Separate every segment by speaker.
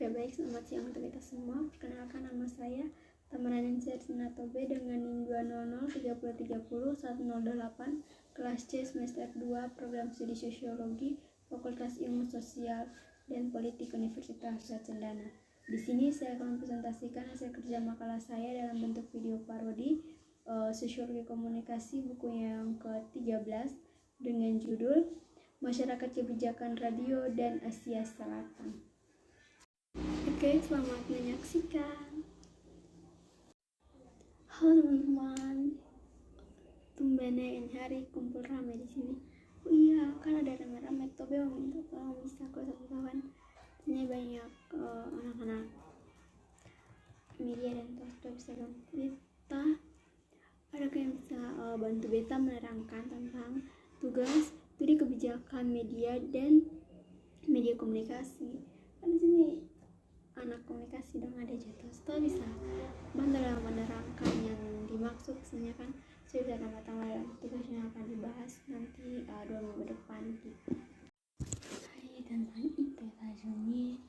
Speaker 1: Oke, baik, selamat siang untuk kita semua. Perkenalkan, nama saya Tamaraninsya Sinatobe dengan NIM 20030301008 kelas C semester 2 program studi sosiologi Fakultas Ilmu Sosial dan Politik Universitas Cendana. Di sini saya akan mempresentasikan hasil kerja makalah saya dalam bentuk video parodi Sosiologi Komunikasi buku yang ke-13 dengan judul Masyarakat Kebijakan Radio dan Asia Selatan. Oke, selamat menyaksikan. Halo teman-teman, tumben hari kumpul ramai di sini. Oh iya, kan ada rame-rame. Tobe mau minta tolong bisa ke satu kawan. Ini banyak anak-anak media dan tos bisa bantu beta. Ada yang bisa bantu beta menerangkan tentang tugas studi kebijakan media dan media komunikasi. Kan di sini anak komunikasi dong, ada jatuh setelah bisa bantu dalam menerangkan yang dimaksud. Misalnya kan saya bisa tambah-tambah dalam tugas yang akan dibahas nanti 2 minggu depan gitu. Hai teman itu tajamnya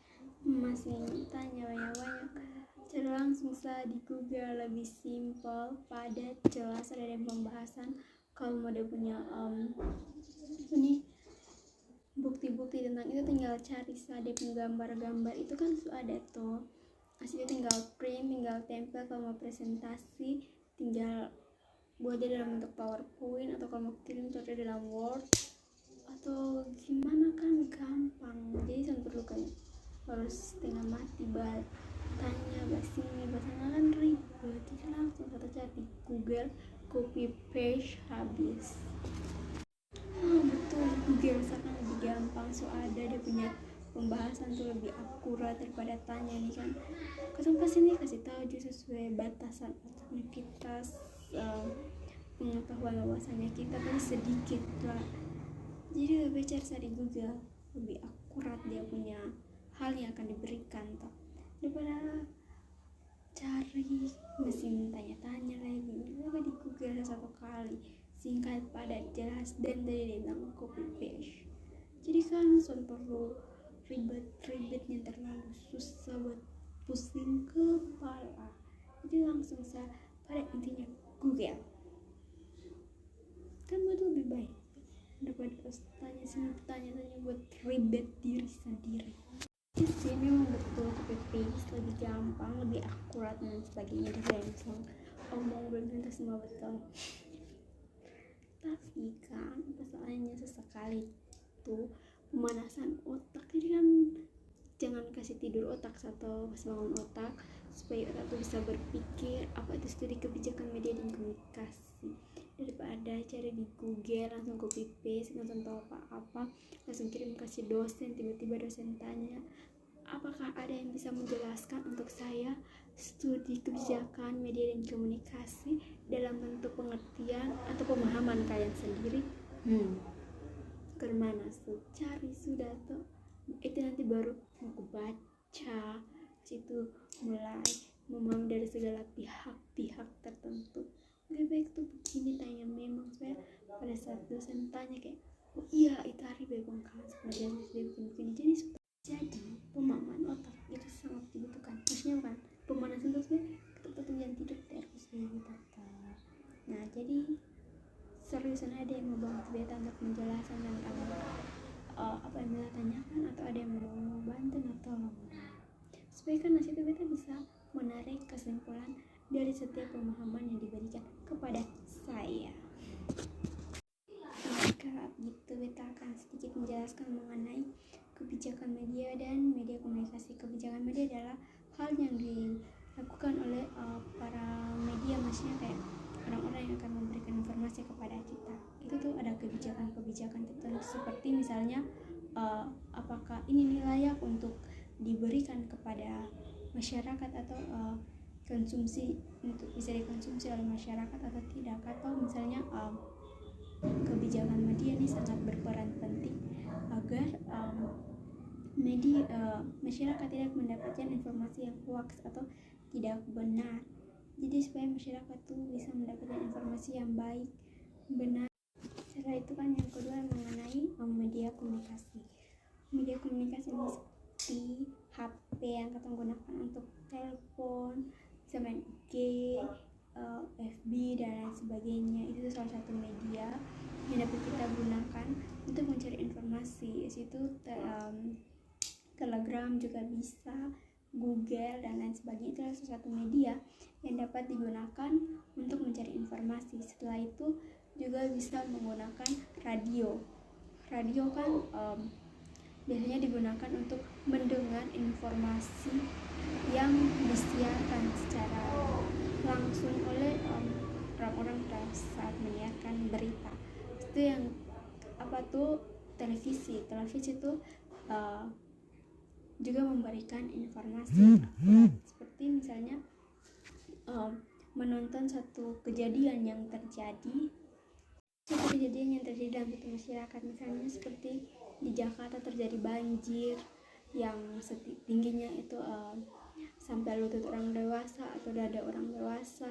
Speaker 1: masih tanya banyak-banyak, cara langsung saja di Google, lebih simpel, padat, jelas, ada yang pembahasan. Kalau mau dia punya ini bukti-bukti tentang itu tinggal cari saja gambar-gambar itu kan sudah ada tuh, hasilnya tinggal print, tinggal tempel. Kalau mau presentasi tinggal buat dia dalam bentuk PowerPoint, atau kalau mau kirim contohnya dalam Word atau gimana kan gampang. Jadi jangan perlu kan harus setengah mati tanya bahasini bahasanya kan ribet. Jadi langsung satu cari di Google, copy paste, habis. Betul, Google misalkan lebih gampang, so ada dia punya pembahasan tuh lebih akurat daripada tanya nih kan. Kasih ini kasih tahu aja sesuai batasan aktivitas pengetahuan wawasannya kita kan sedikit lah. Jadi lebih cari di Google, lebih akurat dia punya hal yang akan diberikan toh, daripada cari mesin tanya-tanya lagi. Lebih di Google satu kali, singkat, padat, jelas, dan dari bilang copy paste. Jadi kan langsung perlu ribetnya terlalu susah buat pusing kepala. Jadi langsung saja pada intinya Google kan betul lebih baik daripada tanya buat ribet diri sendiri. Jadi memang betul copy paste lebih gampang, lebih akurat dan sebagainya. Dari langsung omong belum tentu semua betul. Tapi kan persoalannya sesekali tuh pemanasan otak. Jadi kan jangan kasih tidur otak atau pas bangun otak, supaya otak tuh bisa berpikir apa itu studi kebijakan media dan komunikasi, daripada cari di Google langsung copy paste, langsung tahu apa-apa, langsung kirim kasih dosen, tiba-tiba dosen tanya apakah ada yang bisa menjelaskan untuk saya studi kebijakan media dan komunikasi dalam bentuk pengertian atau pemahaman kalian sendiri. Kemana cari sudah tuh, itu nanti baru mau baca, situ mulai memahami dari segala pihak tertentu. Lebih baik tuh begini tanya memang supaya pada saat dosen tanya kayak oh iya itu hari bebang kan sebenarnya begini. Jadi pemahaman otak itu sangat dibutuhkan. Maksudnya kan pemanasan itu sebenarnya tetap jangan tidur terus gitu. Nah jadi seriusan ada yang mau bantu beta untuk penjelasan tentang apa yang beta tanyakan, atau ada yang mau bantu atau supaya kan nanti itu beta bisa menarik kesimpulan dari setiap pemahaman yang diberikan kepada saya. Maka gitu beta akan sedikit menjelaskan mengenai kebijakan media dan media komunikasi. Kebijakan media adalah hal yang dilakukan oleh para media, maksudnya kayak orang-orang yang akan memberikan informasi kepada kita. Itu tuh ada kebijakan tertentu, seperti misalnya apakah ini layak untuk diberikan kepada masyarakat atau konsumsi untuk bisa dikonsumsi oleh masyarakat atau tidak, atau misalnya kebijakan media ini sangat berperan penting agar masyarakat tidak mendapatkan informasi yang hoax atau tidak benar. Jadi supaya masyarakat tuh bisa mendapatkan informasi yang baik, benar. Setelah itu kan yang kedua mengenai media komunikasi. Media komunikasi ini seperti HP, HP yang kita gunakan untuk telepon, bisa main IG, FB dan lain sebagainya. Itu salah satu media yang dapat kita gunakan untuk mencari informasi. Itu Telegram juga bisa, Google dan lain sebagainya. Itu adalah salah satu media yang dapat digunakan untuk mencari informasi. Setelah itu juga bisa menggunakan radio. Radio kan biasanya digunakan untuk mendengar informasi yang disiarkan secara langsung oleh orang-orang saat menyiarkan berita. Itu yang televisi itu juga memberikan informasi seperti misalnya menonton satu kejadian yang terjadi dalam satu masyarakat. Misalnya seperti di Jakarta terjadi banjir yang tingginya itu sampai lutut orang dewasa atau dada orang dewasa.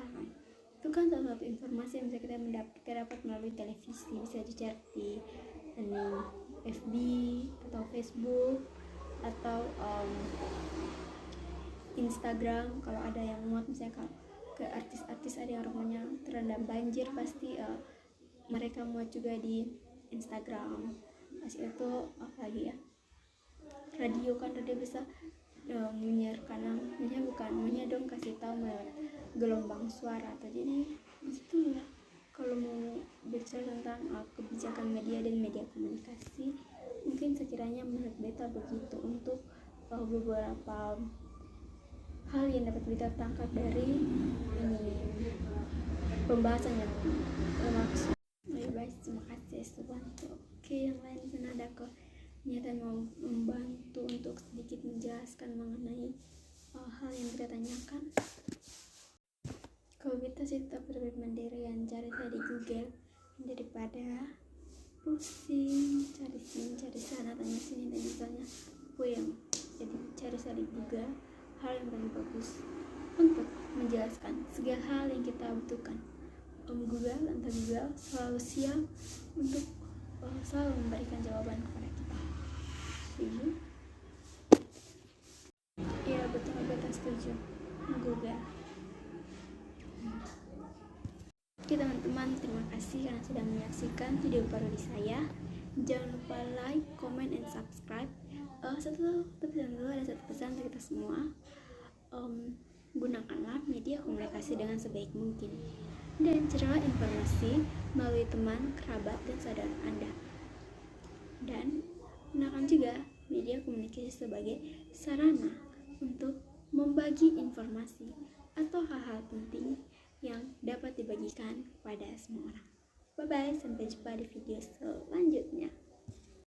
Speaker 1: Itu kan salah satu informasi yang bisa kita dapat melalui televisi, bisa dicari di FB atau Facebook atau Instagram. Kalau ada yang muat, misalnya kalau ke artis-artis ada yang rumahnya terendam banjir, pasti mereka muat juga di Instagram. Masih itu apalagi ya, radio kan, radio bisa menyiarkan namanya dong, kasih tahu melalui gelombang suara. Atau jadi itu ya, kalau mau bicara tentang kebijakan media dan media komunikasi, mungkin sekiranya menurut beta begitu untuk beberapa hal yang dapat kita tangkap dari pembahasan yang bermaksud. Baik, terima kasih Subanto. Oke, yang lain sana ada niatan mau membantu untuk sedikit menjelaskan mengenai hal yang kita tanyakan. Kalau kita sih tetap lebih mandirian, cari saya di Google daripada pusing cari sini cari sana, tanya sini dan misalnya yang jadi cari saya di Google hal yang paling bagus untuk menjelaskan segala hal yang kita butuhkan. Google selalu siap untuk selalu memberikan jawaban kepada kita. Iya betul, beta setuju. Google. Oke teman-teman, terima kasih karena sudah menyaksikan video parodi saya. Jangan lupa like, comment, and subscribe. Ada satu pesan untuk kita semua. Gunakanlah media komunikasi dengan sebaik mungkin dan carilah informasi melalui teman, kerabat, dan saudara Anda. Dan gunakan juga media komunikasi sebagai sarana untuk membagi informasi atau hal-hal penting yang dapat dibagikan kepada semua orang. Bye bye, sampai jumpa di video selanjutnya.